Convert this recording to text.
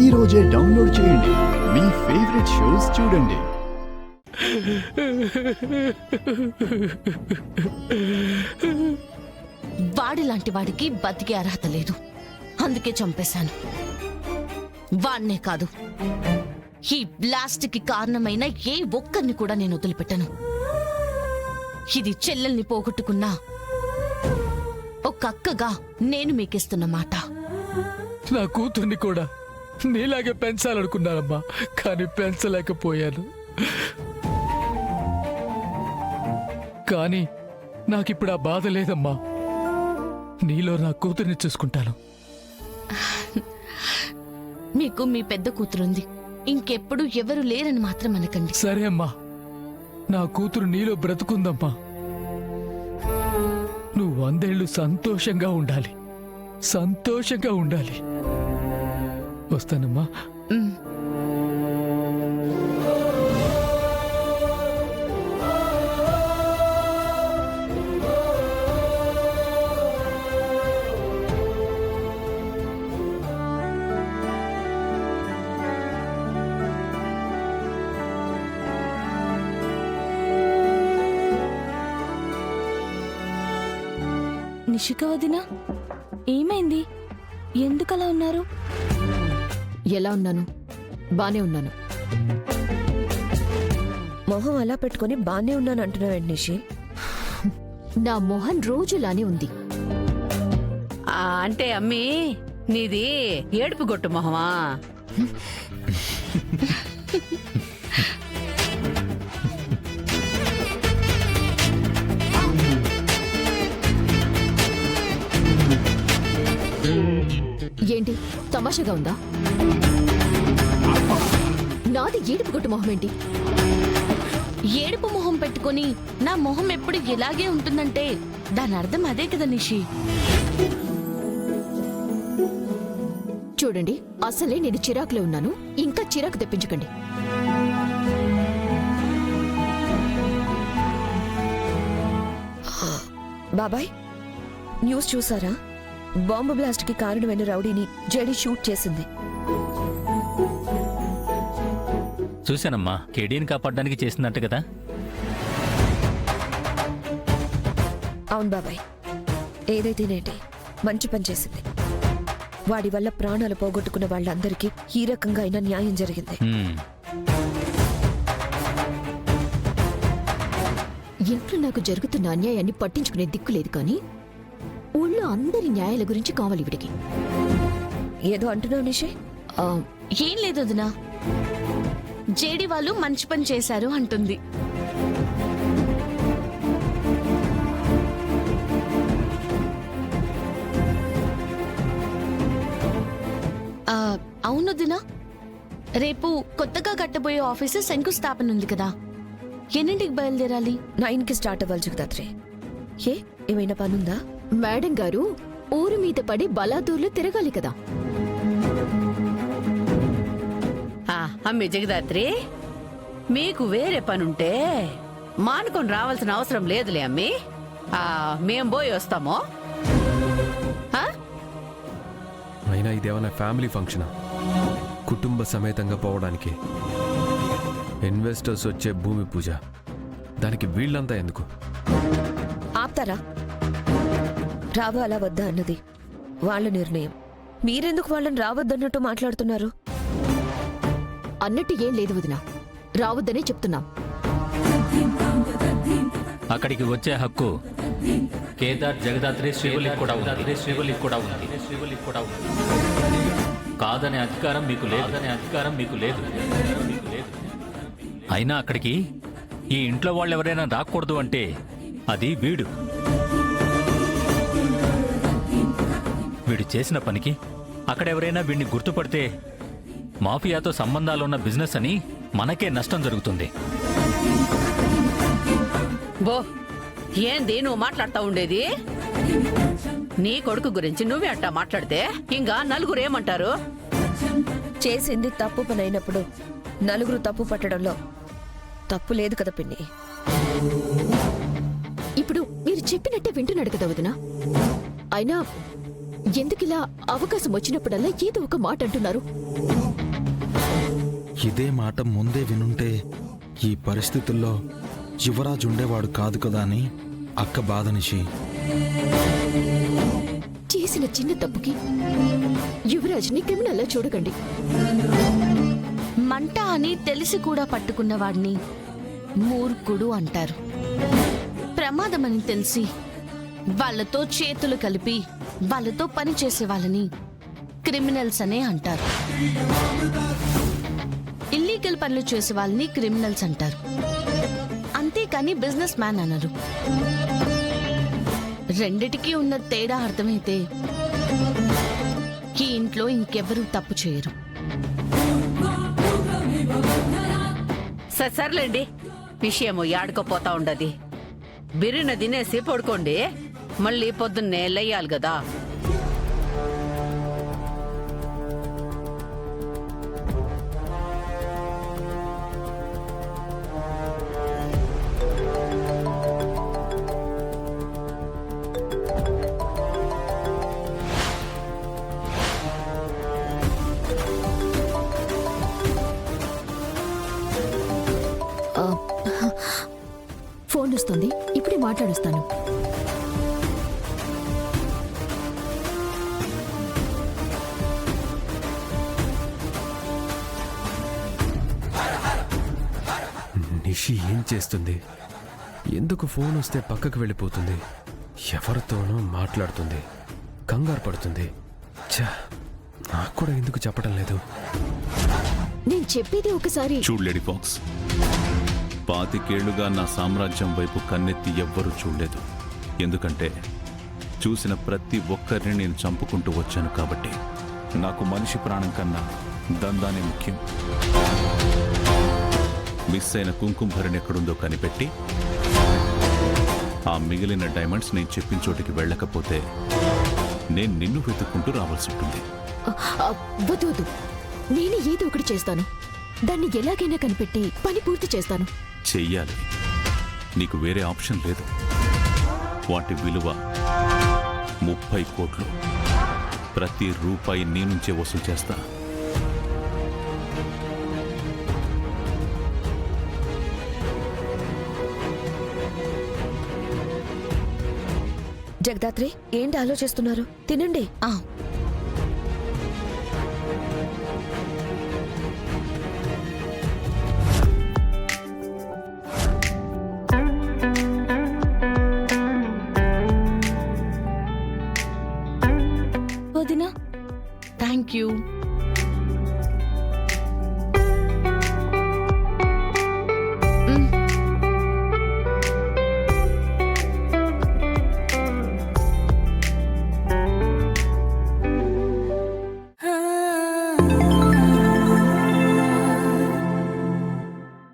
ఈ రోజే డౌన్లోడ్ చేయండి. మీ ఫేవరెట్ షోస్ చూడండి. వాడిలాంటి వాడికి బతికే అర్హత లేదు, అందుకే చంపేశాను. వాణ్ణే కాదు, ఈ బ్లాస్ట్ కి కారణమైన ఏ ఒక్కరిని కూడా నేను వదిలిపెట్టను. ఇది చెల్లెల్ని పోగొట్టుకున్నా ఒక అక్కగా నేను మీకిస్తున్న మాట. నా కూతుర్ని కూడా నీలాగే పెంచాలనుకున్నానమ్మా, కానీ పెంచలేకపోయాను. కానీ నాకిప్పుడు ఆ బాధ లేదమ్మా. నీలో నా కూతుర్ని చూసుకుంటాను. మీకు మీ పెద్ద కూతురుంది, ఇంకెప్పుడు ఎవరు లేరని మాత్రం అనకండి. సరే అమ్మా, నా కూతురు నీలో బ్రతుకుందమ్మా. నువ్వు 100 ఏళ్ళు సంతోషంగా ఉండాలి, సంతోషంగా ఉండాలి. వస్తానమ్మా. నిషిక వదినా, ఏమైంది? ఎందుకలా ఉన్నారు? ఎలా ఉన్నాను? బానే ఉన్నాను. మొహం అలా పెట్టుకుని బానే ఉన్నాను అంటున్నావేంటి నిషి? నా మొహం రోజులానే ఉంది. అంటే అమ్మీ, నీది ఏడుపు గొట్టు మొహమా? ఏంటి తమాషాగా ఉందా? నాది ఏడుపు కొట్టు మొహం ఏంటి? ఏడుపు మొహం పెట్టుకొని నా మొహం ఎప్పుడు ఇలాగే ఉంటుందంటే దాని అర్థం అదే కదా నిషి. చూడండి, అసలే నేను చిరాకులో ఉన్నాను, ఇంకా చిరాకు తెప్పించకండి. బాబాయ్, న్యూస్ చూసారా? బాంబు బ్లాస్ట్ కి కారణమైన రౌడీని జేడీ షూట్ చేసింది. చూశానమ్మా, కేడీని కాపాడడానికి చేసిందంట కదా. అవును బాబాయ్, ఏదైతేనేంటి మంచి పని చేసింది. వాడి వల్ల ప్రాణాలు పోగొట్టుకున్న వాళ్ళందరికీ ఈ రకంగా అయినా న్యాయం జరిగింది. ఇంట్లో నాకు జరుగుతున్న అన్యాయాన్ని పట్టించుకునే దిక్కు లేదు, కానీ ఊళ్ళో అందరి న్యాయాల గురించి కావాలి వీడికి. ఏదో అంటున్నావు నిషే? ఏం లేదు వదినా, జేడి వాళ్ళు మంచి పని చేశారు అంటుంది. అవును వదినా, రేపు కొత్తగా కట్టబోయే ఆఫీసు శంకుస్థాపన ఉంది కదా, ఎన్నింటికి బయలుదేరాలి? 9కి స్టార్ట్ అవ్వాలి జగదాత్రి. ఏ ఏమైనా పనుందా? మేడం గారు ఊరు మీద పడి బలాదూర్లు తిరగాలి కదా. అమ్మి జగదాత్రి, మీకు వేరే పనుంటే మానుకొని రావాల్సిన అవసరం లేదులే అమ్మి. మేం పోయి వస్తాము. అయినా ఇదేమన్నా ఫ్యామిలీ ఫంక్షనా? కుటుంబ సమేతంగా పోవడానికి ఇన్వెస్టర్స్ వచ్చే భూమి పూజ, దానికి వీళ్ళంతా ఎందుకు? ఆప్తారా? రావాలా వద్దా అన్నది వాళ్ళ నిర్ణయం. మీరెందుకు వాళ్ళని రావద్దన్నట్టు మాట్లాడుతున్నారు? అన్నట్టు ఏం లేదు వదినా, రావద్దనే చెప్తున్నాం. అక్కడికి వచ్చే హక్కు కేదార్, జగదాత్రి, శ్రీవల్లికి కూడా ఉంది. శ్రీవల్లికి కూడా ఉంది. కాదనే అధికారం మీకు లేదు. అయినా అక్కడికి ఈ ఇంట్లో వాళ్ళు ఎవరైనా రాకూడదు అంటే అది వీడు చేసిన పనికి అక్కడెవరైనా వీడిని గుర్తుపడితే మాఫియాతో సంబంధాలున్న బిజినెస్ అని మనకే నష్టం జరుగుతుంది. బో, ఏంది నువ్వు మాట్లాడుతా ఉండేది? నీ కొడుకు గురించి నువ్వే అట్టా మాట్లాడితే ఇంకా నలుగురు ఏమంటారు? చేసింది తప్పు పని అయినప్పుడు నలుగురు తప్పు పట్టడంలో తప్పు లేదు కదా పిన్ని. ఇప్పుడు మీరు చెప్పినట్టే వింటున్నాడు కదా వదిన. అయినా ఎందుకిలా అవకాశం వచ్చినప్పుడల్లా ఏదో ఒక మాట అంటున్నారు? ఇదే మాట ముందే వినుంటే ఈ పరిస్థితుల్లో యువరాజు ఉండేవాడు కాదు కదా అని అక్క బాధ నిషి. చేసిన చిన్న తప్పుకి యువరాజ్ని క్రిమినల్లా చూడకండి. మంట అని తెలిసి కూడా పట్టుకున్న వాడిని మూర్ఖుడు అంటారు. ప్రమాదమని తెలిసి వాళ్ళతో చేతులు కలిపి వాళ్ళతో పని చేసే వాళ్ళని క్రిమినల్స్ అనే అంటారు. ఇల్లీగల్ పనులు చేసే వాళ్ళని క్రిమినల్స్ అంటారు, అంతేకాని బిజినెస్ మ్యాన్ అనరు. రెండిటికీ ఉన్న తేడా అర్థమైతే ఈ ఇంట్లో ఇంకెవరూ తప్పు చేయరు. సర్లేండి, విషయము యాడుకోపోతా ఉండది. బిర్రున తినేసి పడుకోండి, మళ్ళీ పొద్దున్నే లేయాలి కదా. ఫోన్ వస్తుంది, ఇప్పుడే మాట్లాడుస్తాను. నిషి ఏం చేస్తుంది? ఎందుకు ఫోన్ వస్తే పక్కకు వెళ్ళిపోతుంది? ఎవరితోనో మాట్లాడుతుంది, కంగారు పడుతుంది. ఛా, నాకు కూడా ఎందుకు చెప్పడం లేదు? నేను చెప్పేది ఒకసారి చూడు లేడీ ఫాక్స్, 25 నా సామ్రాజ్యం వైపు కన్నెత్తి ఎవ్వరూ చూడలేదు. ఎందుకంటే చూసిన ప్రతి ఒక్కరిని నేను చంపుకుంటూ వచ్చాను కాబట్టి. నాకు మనిషి ప్రాణం కన్నా దందానే ముఖ్యం. మిస్ అయిన కుంకుమ భరణి ఎక్కడుందో కనిపెట్టి ఆ మిగిలిన డైమండ్స్ నేను చెప్పిన చోటికి వెళ్ళకపోతే నేను నిన్ను వెతుక్కుంటూ రావాల్సి ఉంటుంది. వద్దు వద్దు, నేను ఏదో ఒకటి చేస్తాను. దాన్ని ఎలాగైనా కనిపెట్టి పని పూర్తి చేస్తాను. చెయ్యాలి, నీకు వేరే ఆప్షన్ లేదు. వాటి విలువ 30 కోట్లు. ప్రతి రూపాయి నీ నుంచే వసూలు చేస్తా. జగదాత్రి, ఏంటి ఆలోచిస్తున్నారు? తినండి.